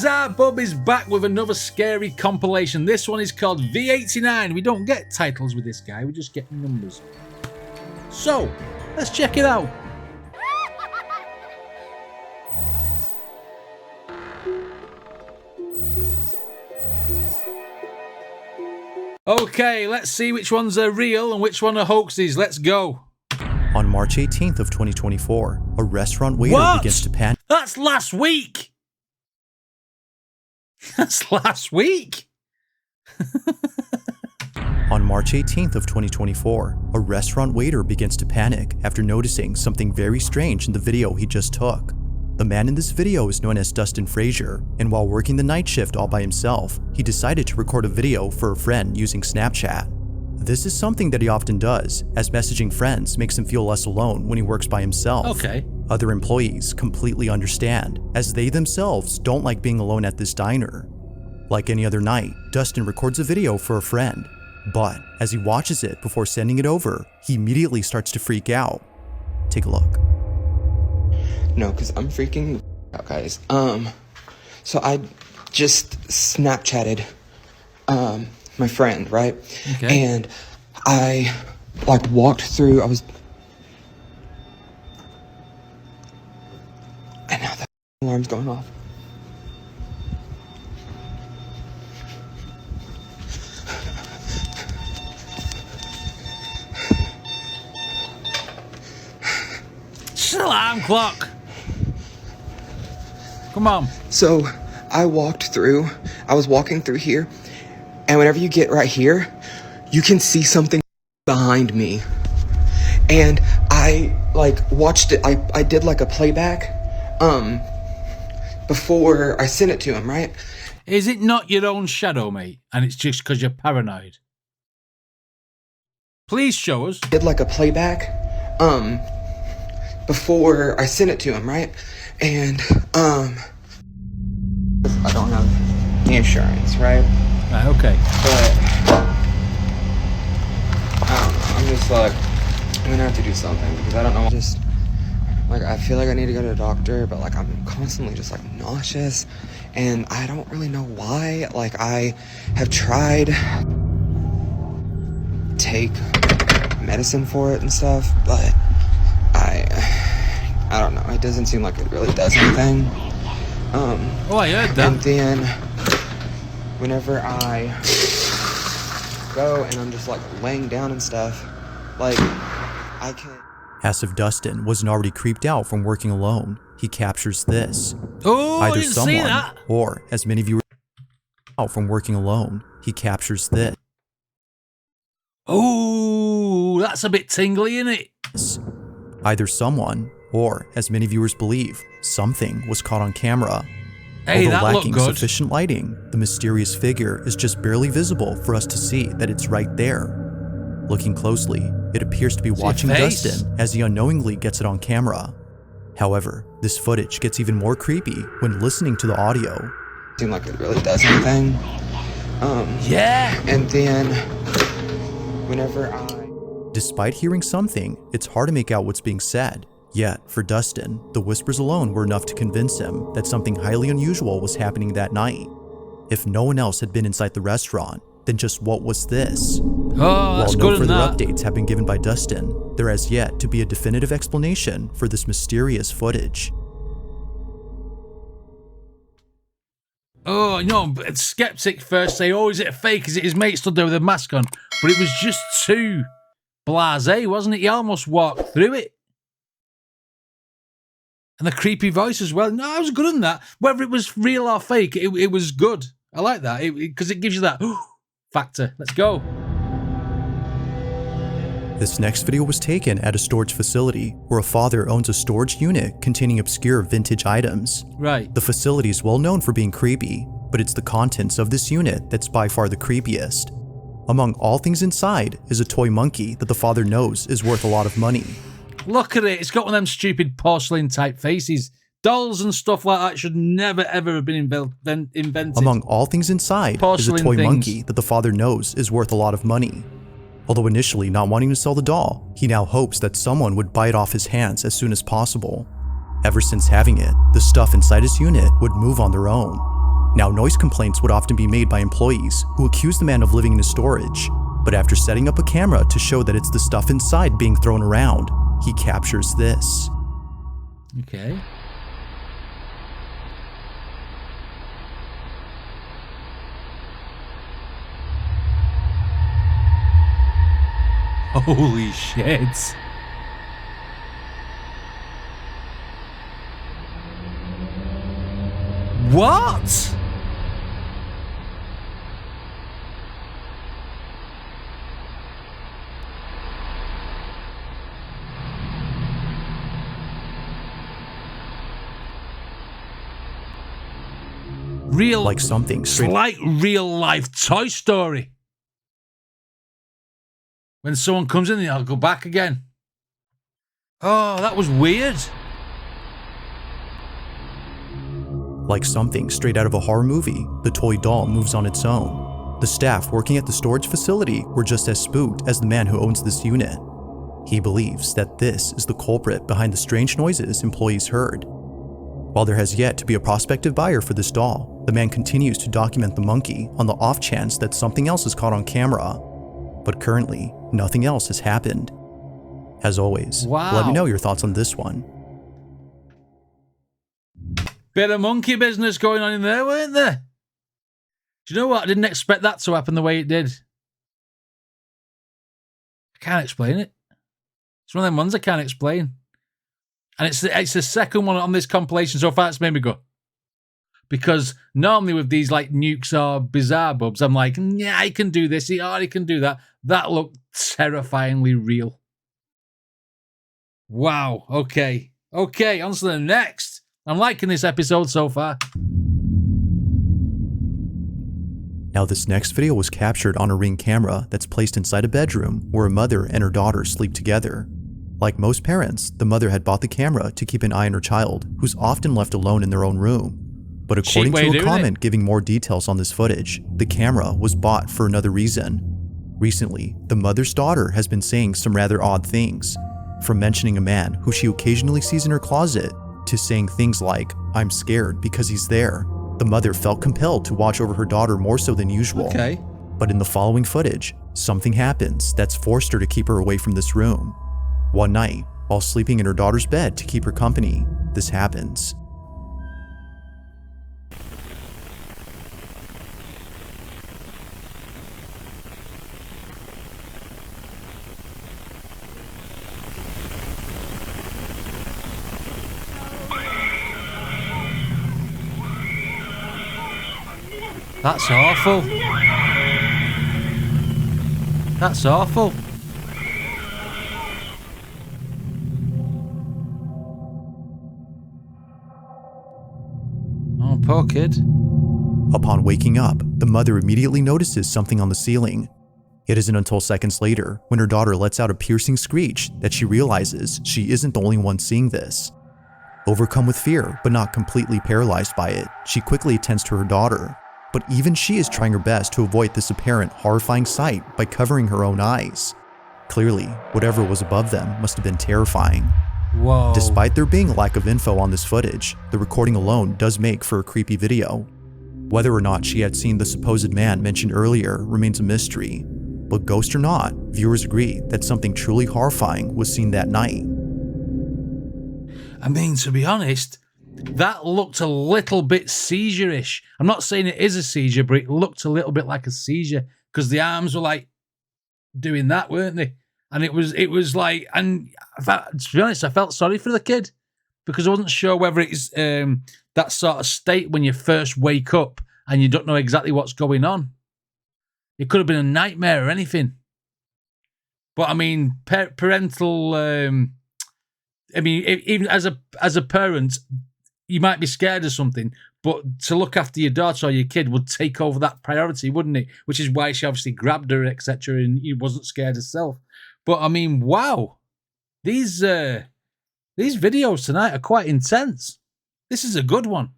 guys, BUB is back with another scary compilation. This one is called V89. We don't get titles with this guy, we just get numbers. So, let's check it out. Okay, let's see which ones are real and which one are hoaxes. Let's go. On March 18th of 2024, a restaurant waiter begins to panic. That's last week! That's last week! On March 18th of 2024, a restaurant waiter begins to panic after noticing something very strange in the video he just took. The man in this video is known as Dustin Frazier, and while working the night shift all by himself, he decided to record a video for a friend using Snapchat. This is something that he often does, as messaging friends makes him feel less alone when he works by himself. Okay. Other employees completely understand, as they themselves don't like being alone at this diner. Like any other night, Dustin records a video for a friend, but as he watches it before sending it over, he immediately starts to freak out. Take a look. No, because I'm freaking out, guys. So I just Snapchatted, my friend, right? Okay. And I, walked through, and now the alarm's going off. It's an alarm clock. Come on. So I was walking through here, and whenever you get right here, you can see something behind me. And I watched it, I did a playback, before I sent it to him, right? Is it not your own shadow, mate? And it's just because you're paranoid? Please show us. Did a playback, before I sent it to him, right? And, I don't have insurance, right? Right, okay. But, I don't know, I'm just I'm gonna have to do something, because I don't know, I feel like I need to go to the doctor, but I'm constantly just nauseous, and I don't really know why. I have tried to take medicine for it and stuff, but I don't know, it doesn't seem like it really does anything. Oh, I heard that. And then whenever I go and I'm just laying down and stuff, I can. As if Dustin wasn't already creeped out from working alone, he captures this. Oh, I Either didn't someone, see that. or as many viewers out from working alone, he captures this. Oh, that's a bit tingly, isn't it? Either someone, or as many viewers believe, something was caught on camera. Hey, Although that looked lacking good. sufficient lighting, the mysterious figure is just barely visible for us to see that it's right there. Looking closely, it appears to be watching Dustin as he unknowingly gets it on camera. However, this footage gets even more creepy when listening to the audio. Seem like it really does anything. Yeah. And then whenever Despite hearing something, it's hard to make out what's being said. Yet, for Dustin, the whispers alone were enough to convince him that something highly unusual was happening that night. If no one else had been inside the restaurant, then just what was this? Oh, that's While good no further enough. updates have been given by Dustin, there has yet to be a definitive explanation for this mysterious footage. Oh, no, but skeptic first say, oh, is it a fake? Is it his mate stood there with a mask on? But it was just too blasé, wasn't it? He almost walked through it. And the creepy voice as well. No, I was good on that. Whether it was real or fake, it was good. I like that, because it gives you that factor. Let's go. This next video was taken at a storage facility where a father owns a storage unit containing obscure vintage items. Right. The facility is well known for being creepy, but it's the contents of this unit that's by far the creepiest. Among all things inside is a toy monkey that the father knows is worth a lot of money. Look at it. It's got one of them stupid porcelain type faces. Dolls and stuff like that should never ever have been invented. Among all things inside is a toy monkey that the father knows is worth a lot of money. Although initially not wanting to sell the doll, he now hopes that someone would buy it off his hands as soon as possible. Ever since having it, the stuff inside his unit would move on their own. Now, noise complaints would often be made by employees who accuse the man of living in his storage, but after setting up a camera to show that it's the stuff inside being thrown around, he captures this. Okay. Holy shit. What? Real, Like something straight. It's like real life Toy Story. When someone comes in, I'll go back again. Oh, that was weird. Like something straight out of a horror movie, the toy doll moves on its own. The staff working at the storage facility were just as spooked as the man who owns this unit. He believes that this is the culprit behind the strange noises employees heard. While there has yet to be a prospective buyer for this doll, the man continues to document the monkey on the off chance that something else is caught on camera. But currently, nothing else has happened. As always, let me know your thoughts on this one. Bit of monkey business going on in there, weren't there? Do you know what? I didn't expect that to happen the way it did. I can't explain it. It's one of them ones I can't explain. And it's the second one on this compilation so far that's made me go. Because normally with these like nukes or bizarre bubs, I'm like, yeah, I can do this. He already can do that. That looked terrifyingly real. Wow. Okay. Okay, on to the next. I'm liking this episode so far. Now, this next video was captured on a Ring camera that's placed inside a bedroom where a mother and her daughter sleep together. Like most parents, the mother had bought the camera to keep an eye on her child, who's often left alone in their own room. But according to a comment giving more details on this footage, the camera was bought for another reason. Recently, the mother's daughter has been saying some rather odd things, from mentioning a man who she occasionally sees in her closet, to saying things like, "I'm scared because he's there." The mother felt compelled to watch over her daughter more so than usual. Okay. But in the following footage, something happens that's forced her to keep her away from this room. One night, while sleeping in her daughter's bed to keep her company, this happens. That's awful. That's awful. Oh, poor kid. Upon waking up, the mother immediately notices something on the ceiling. It isn't until seconds later, when her daughter lets out a piercing screech, that she realizes she isn't the only one seeing this. Overcome with fear, but not completely paralyzed by it, she quickly attends to her daughter. But even she is trying her best to avoid this apparent horrifying sight by covering her own eyes. Clearly, whatever was above them must have been terrifying. Whoa. Despite there being a lack of info on this footage, the recording alone does make for a creepy video. Whether or not she had seen the supposed man mentioned earlier remains a mystery, but ghost or not, viewers agree that something truly horrifying was seen that night. I mean, to be honest, that looked a little bit seizure-ish. I'm not saying it is a seizure, but it looked a little bit like a seizure because the arms were like doing that, weren't they? And it was like, and to be honest, I felt sorry for the kid because I wasn't sure whether it's that sort of state when you first wake up and you don't know exactly what's going on. It could have been a nightmare or anything. But I mean, parental. I mean, even as a parent, you might be scared of something, but to look after your daughter or your kid would take over that priority, wouldn't it? Which is why she obviously grabbed her, etc., and he wasn't scared herself. But I mean, wow, these videos tonight are quite intense. This is a good one.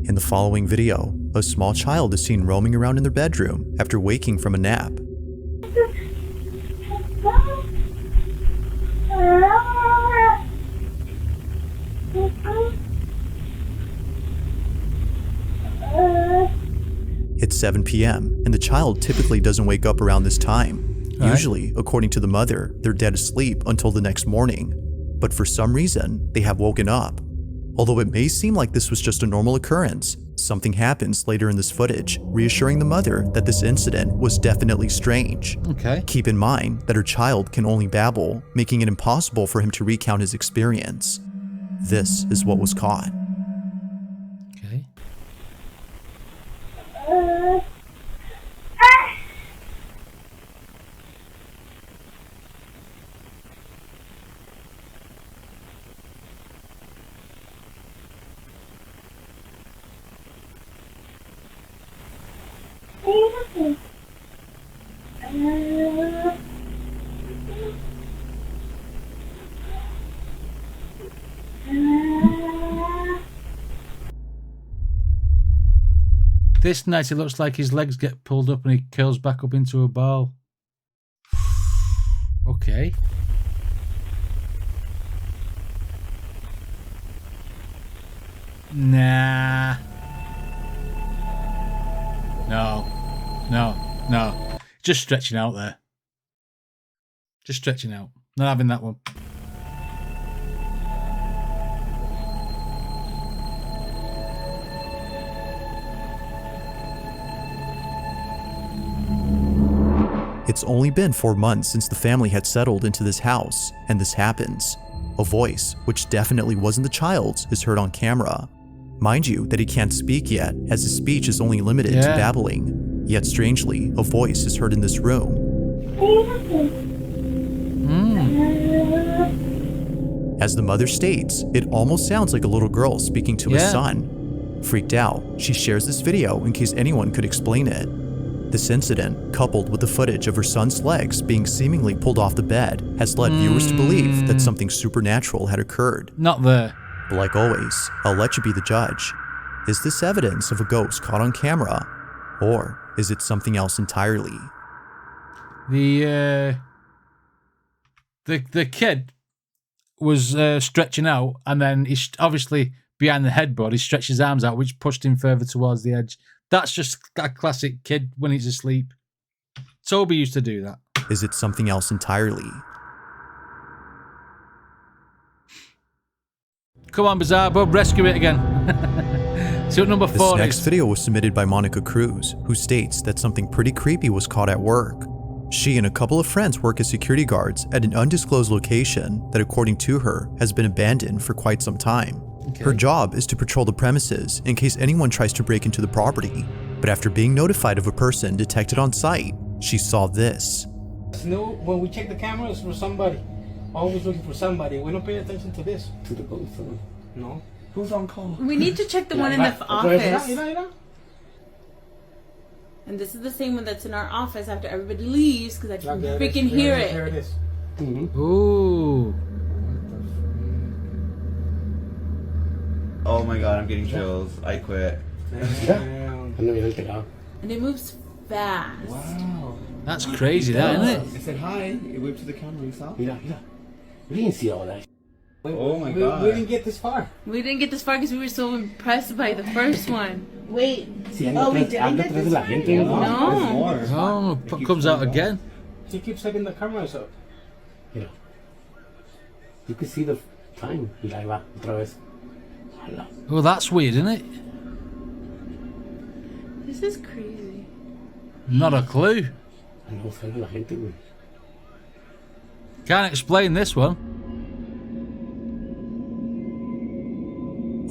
In the following video, a small child is seen roaming around in their bedroom after waking from a nap. It's 7 p.m., and the child typically doesn't wake up around this time. Right. Usually, according to the mother, they're dead asleep until the next morning. But for some reason, they have woken up. Although it may seem like this was just a normal occurrence, something happens later in this footage, reassuring the mother that this incident was definitely strange. Okay. Keep in mind that her child can only babble, making it impossible for him to recount his experience. This is what was caught. Okay. This night it looks like his legs get pulled up and he curls back up into a ball. Okay. Nah. No. Just stretching out there. Just stretching out. Not having that one. It's only been 4 months since the family had settled into this house, and this happens. A voice, which definitely wasn't the child's, is heard on camera. Mind you that he can't speak yet, as his speech is only limited to babbling. Yet strangely, a voice is heard in this room. As the mother states, it almost sounds like a little girl speaking to his son. Freaked out, she shares this video in case anyone could explain it. This incident, coupled with the footage of her son's legs being seemingly pulled off the bed, has led viewers to believe that something supernatural had occurred. Not there. But like always, I'll let you be the judge. Is this evidence of a ghost caught on camera? Or is it something else entirely? The kid was stretching out, and then he's obviously behind the headboard. He stretched his arms out, which pushed him further towards the edge. That's just a classic kid when he's asleep. Toby used to do that. Is it something else entirely? Come on, Bizarre Bub, rescue it again. See what number 4 This is. next video was submitted by Monica Cruz, who states that something pretty creepy was caught at work. She and a couple of friends work as security guards at an undisclosed location that, according to her, has been abandoned for quite some time. Okay. Her job is to patrol the premises in case anyone tries to break into the property. But after being notified of a person detected on site, she saw this. No, when we check the cameras for somebody, always looking for somebody. We don't pay attention to this. To the ghost. No. Who's on call? We need to check the one in the office. Mira. And this is the same one that's in our office after everybody leaves because I can There freaking is. hear There it. it is. Ooh. Oh my god, I'm getting chills. I quit. Damn. And it moves fast. Wow. That's crazy, that, isn't it? I said hi. It waved to the camera. You saw? Mira. We didn't see all that. Oh my god. We didn't get this far. We didn't get this far because we were so impressed by the first one. Wait. Oh, we didn't get this far? No. There's more. Oh, comes out again. He keeps setting the cameras up. Yeah. You can see the time. Y ahí va, otra vez. Hala. Well, that's weird, isn't it? This is crazy. Not a clue. No sale la gente, güey. Can't explain this one.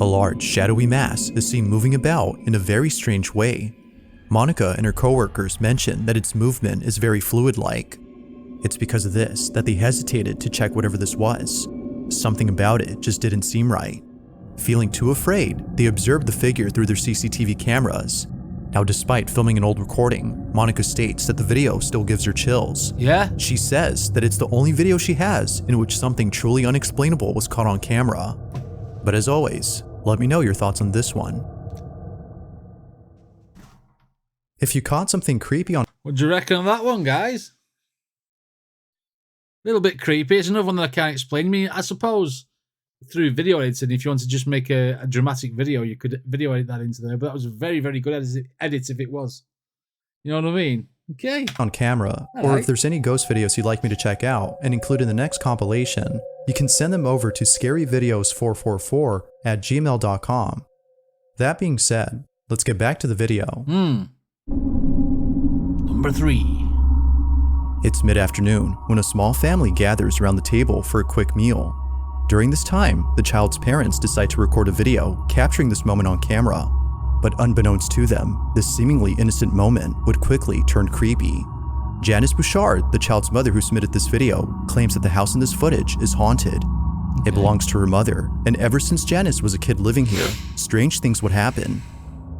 A large, shadowy mass is seen moving about in a very strange way. Monica and her coworkers mention that its movement is very fluid-like. It's because of this that they hesitated to check whatever this was. Something about it just didn't seem right. Feeling too afraid, they observed the figure through their CCTV cameras. Now, despite filming an old recording, Monica states that the video still gives her chills. Yeah? She says that it's the only video she has in which something truly unexplainable was caught on camera. But as always, let me know your thoughts on this one. If you caught something creepy on— What do you reckon of that one, guys? A little bit creepy. It's another one that I can't explain. I mean, I suppose through video editing. If you want to just make a dramatic video, you could video edit that into there. But that was a very, very good edit if it was. You know what I mean? Okay. On camera, or if there's any ghost videos you'd like me to check out and include in the next compilation, you can send them over to scaryvideos444@gmail.com. That being said, let's get back to the video. Number 3. It's mid-afternoon when a small family gathers around the table for a quick meal. During this time, the child's parents decide to record a video capturing this moment on camera. But unbeknownst to them, this seemingly innocent moment would quickly turn creepy. Janice Bouchard, the child's mother who submitted this video, claims that the house in this footage is haunted. It belongs to her mother, and ever since Janice was a kid living here, strange things would happen.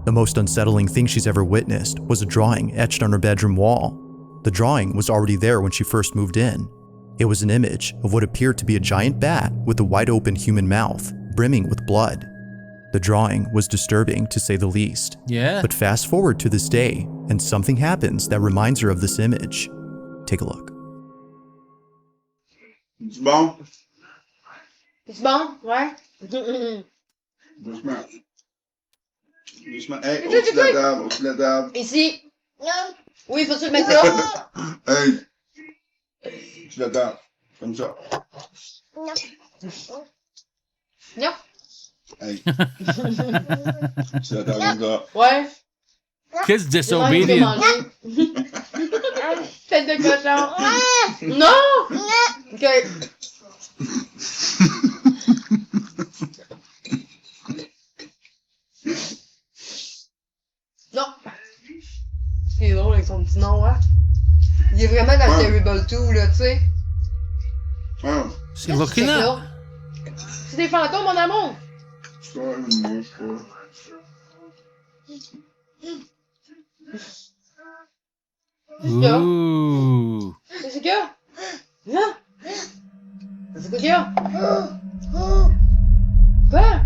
The most unsettling thing she's ever witnessed was a drawing etched on her bedroom wall. The drawing was already there when she first moved in. It was an image of what appeared to be a giant bat with a wide open human mouth, brimming with blood. The drawing was disturbing to say the least. Yeah. But fast forward to this day, and something happens that reminds her of this image. Take a look. C'est bon? C'est bon? Ouais. Doucement. Doucement. Hey, au-dessus de la table, au-dessus de la table. Ici. Oui, faut-tu le mettre là? Hey! Au-dessus de la table. Comme ça. Non. Hey. Au-dessus de la table, comme ça. Ouais. Kids disobedient. Tête de cochon. Non! Ok. Non. C'est drôle avec son petit nom, hein. Il est vraiment dans Terrible 2, là, tu sais. Ah. C'est looking at. C'est des fantômes, mon amour. Ça, une mouche, Ooh. Qu'est-ce qu'il y a? Hein? Qu'est-ce qu'il y a? Quoi? Quoi?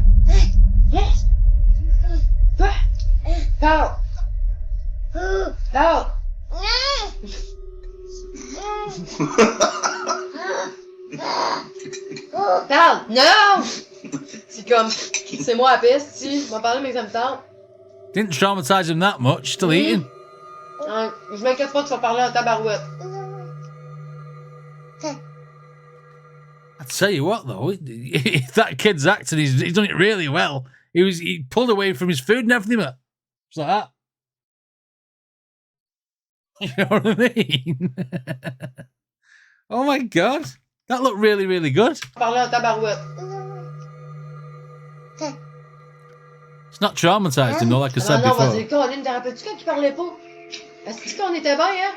Parle! Parle! Parle! Non! C'est comme, c'est moi la peste, si. Je m'en parlais, mais ça me tente. Didn't traumatize him that much. Still eating. Je m'inquiète pas, tu vas parler en tabarouette. I tell you what, though, that kid's acting, he's done it really well. He pulled away from his food and everything, but it's like that. You know what I mean? Oh my god, that looked really, really good. Parler en tabarouette. It's not traumatized him, though, like I said non, before. vas-y, Colin, t'en rappelles-tu quand il parlait pas? Est-ce qu'on était bien, hein?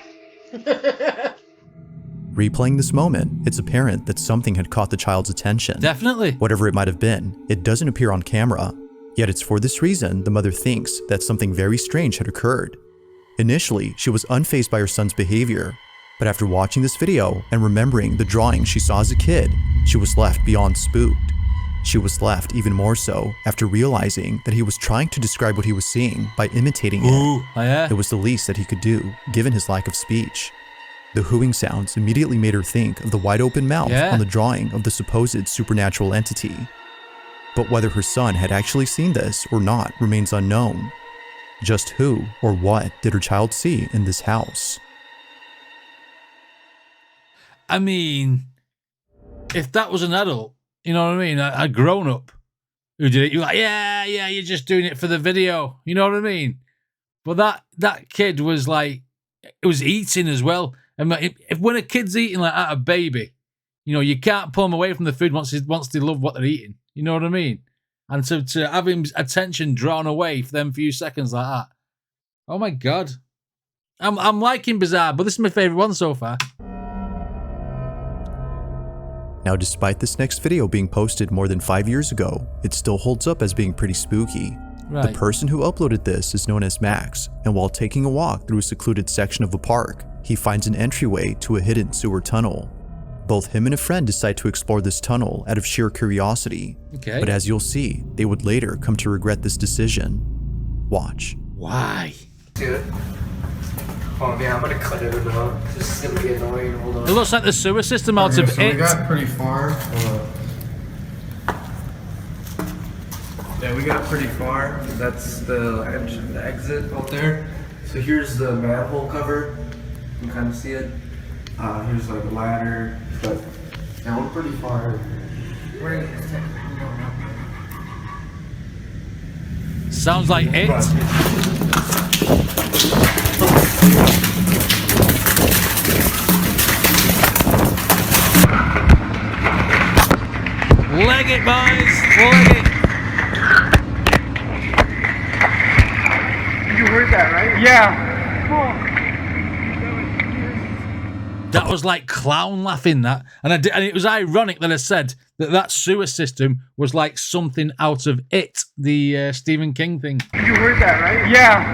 Replaying this moment, it's apparent that something had caught the child's attention. Definitely. Whatever it might have been, it doesn't appear on camera. Yet it's for this reason the mother thinks that something very strange had occurred. Initially, she was unfazed by her son's behavior, but after watching this video and remembering the drawing she saw as a kid, she was left beyond spooked. She was left even more so after realizing that he was trying to describe what he was seeing by imitating it. Ooh, oh yeah. It was the least that he could do, given his lack of speech. The hooing sounds immediately made her think of the wide open mouth on the drawing of the supposed supernatural entity. But whether her son had actually seen this or not remains unknown. Just who or what did her child see in this house? I mean, if that was an adult, you know what I mean, a grown-up who did it, you're like, yeah, you're just doing it for the video. You know what I mean? But that kid was like, it was eating as well. And if when a kid's eating like that, a baby, you know, you can't pull them away from the food once they love what they're eating. You know what I mean? And to have his attention drawn away for them few seconds like that. Oh my god. I'm liking Bizarre, but this is my favourite one so far. Now, despite this next video being posted more than 5 years ago, it still holds up as being pretty spooky. Right. The person who uploaded this is known as Max, and while taking a walk through a secluded section of a park, he finds an entryway to a hidden sewer tunnel. Both him and a friend decide to explore this tunnel out of sheer curiosity. Okay. But as you'll see, they would later come to regret this decision. Watch. Why? Dude. Oh man, I'm gonna cut it out. This is gonna be annoying. Hold on. It looks like the sewer system out of So we it. got pretty far. Yeah, we got pretty far. That's the exit out there. So here's the manhole cover. You can kind of see it. Here's like a ladder, but yeah, we're pretty far. Sounds like it. Leg it, boys! Leg it! You heard that, right? Yeah. That was like clown laughing, that. And it was ironic that I said that sewer system was like something out of It, the Stephen King thing. You heard that, right? Yeah.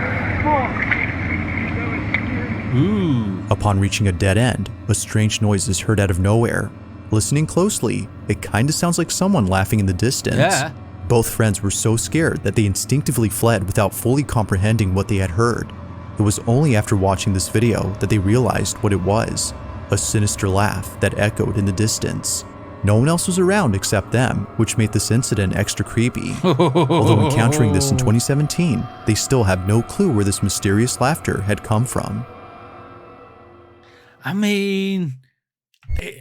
Ooh. Upon reaching a dead end, a strange noise is heard out of nowhere. Listening closely, it kinda sounds like someone laughing in the distance. Yeah. Both friends were so scared that they instinctively fled without fully comprehending what they had heard. It was only after watching this video that they realized what it was. A sinister laugh that echoed in the distance. No one else was around except them, which made this incident extra creepy. Although encountering this in 2017, they still have no clue where this mysterious laughter had come from. I mean,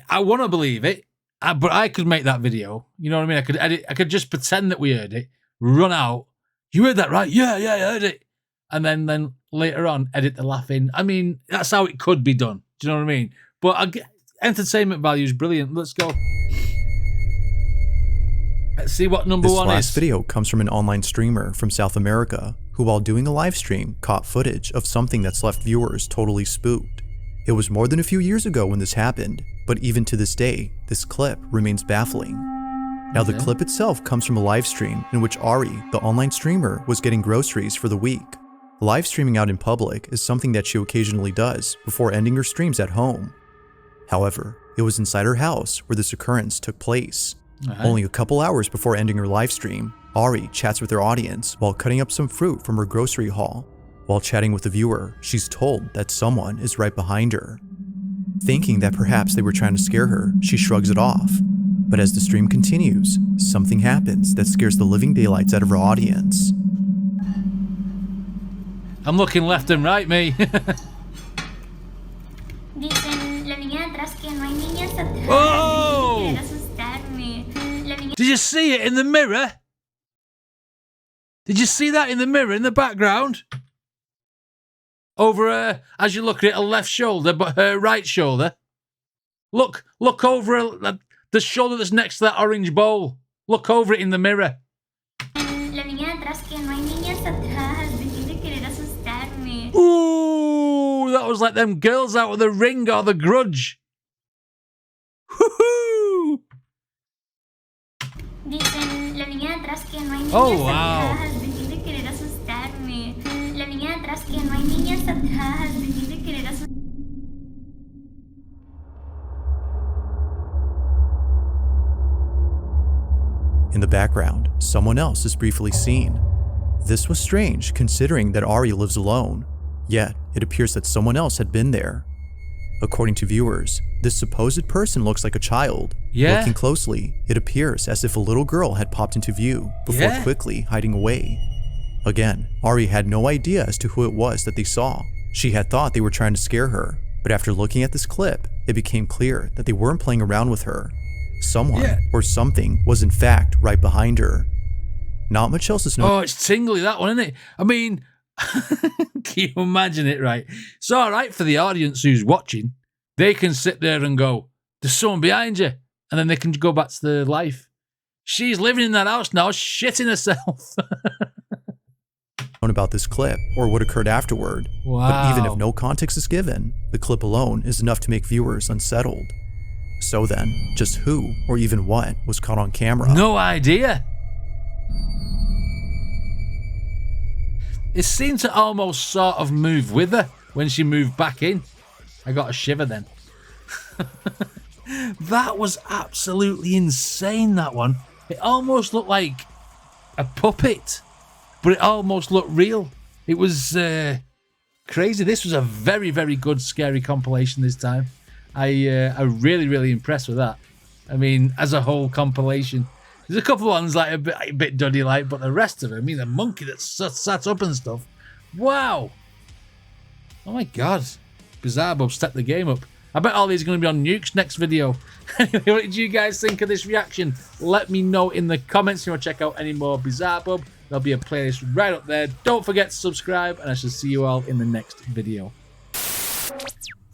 I want to believe it, but I could make that video. You know what I mean? I could edit. I could just pretend that we heard it, run out. You heard that, right? Yeah, I heard it. And then later on, edit the laugh in. I mean, that's how it could be done. Do you know what I mean? But entertainment value is brilliant. Let's go. Let's see what number one is. This last video comes from an online streamer from South America who, while doing a live stream, caught footage of something that's left viewers totally spooked. It was more than a few years ago when this happened, but even to this day, this clip remains baffling. Now, the clip itself comes from a live stream in which Ari, the online streamer, was getting groceries for the week. Live streaming out in public is something that she occasionally does before ending her streams at home. However, it was inside her house where this occurrence took place. Only a couple hours before ending her live stream, Ari chats with her audience while cutting up some fruit from her grocery haul. While chatting with the viewer, she's told that someone is right behind her. Thinking that perhaps they were trying to scare her, she shrugs it off. But as the stream continues, something happens that scares the living daylights out of her audience. I'm looking left and right, me. Oh! Did you see it in the mirror? Did you see that in the mirror in the background? Over her, as you look at her left shoulder, but her right shoulder. Look over her, the shoulder that's next to that orange bowl. Look over it in the mirror. Ooh, that was like them girls out of The Ring or The Grudge. Woohoo! Oh, wow. In the background, someone else is briefly seen. This was strange considering that Ari lives alone, yet it appears that someone else had been there. According to viewers, this supposed person looks like a child. Yeah. Looking closely, it appears as if a little girl had popped into view before quickly hiding away. Again, Ari had no idea as to who it was that they saw. She had thought they were trying to scare her, but after looking at this clip, it became clear that they weren't playing around with her. Someone or something was in fact right behind her. Not much else is known. Oh, it's tingly, that one, isn't it? I mean, can you imagine it, right? It's all right for the audience who's watching. They can sit there and go, there's someone behind you. And then they can go back to their life. She's living in that house now, shitting herself. About this clip or what occurred afterward. Wow. But even if no context is given, the clip alone is enough to make viewers unsettled. So then, just who or even what was caught on camera? No idea. It seemed to almost sort of move with her when she moved back in. I got a shiver then. That was absolutely insane, that one. It almost looked like a puppet, but it almost looked real. It was crazy. This was a very, very good scary compilation this time. I really, really impressed with that. I mean, as a whole compilation. There's a couple ones like a bit duddy like, but the rest of them, I mean, the monkey that sat up and stuff. Wow. Oh my god. Bizarre Bub stepped the game up. I bet all these are going to be on Nuke's next video. Anyway, what did you guys think of this reaction? Let me know in the comments if you want to check out any more Bizarre Bub. There'll be a playlist right up there. Don't forget to subscribe, and I shall see you all in the next video.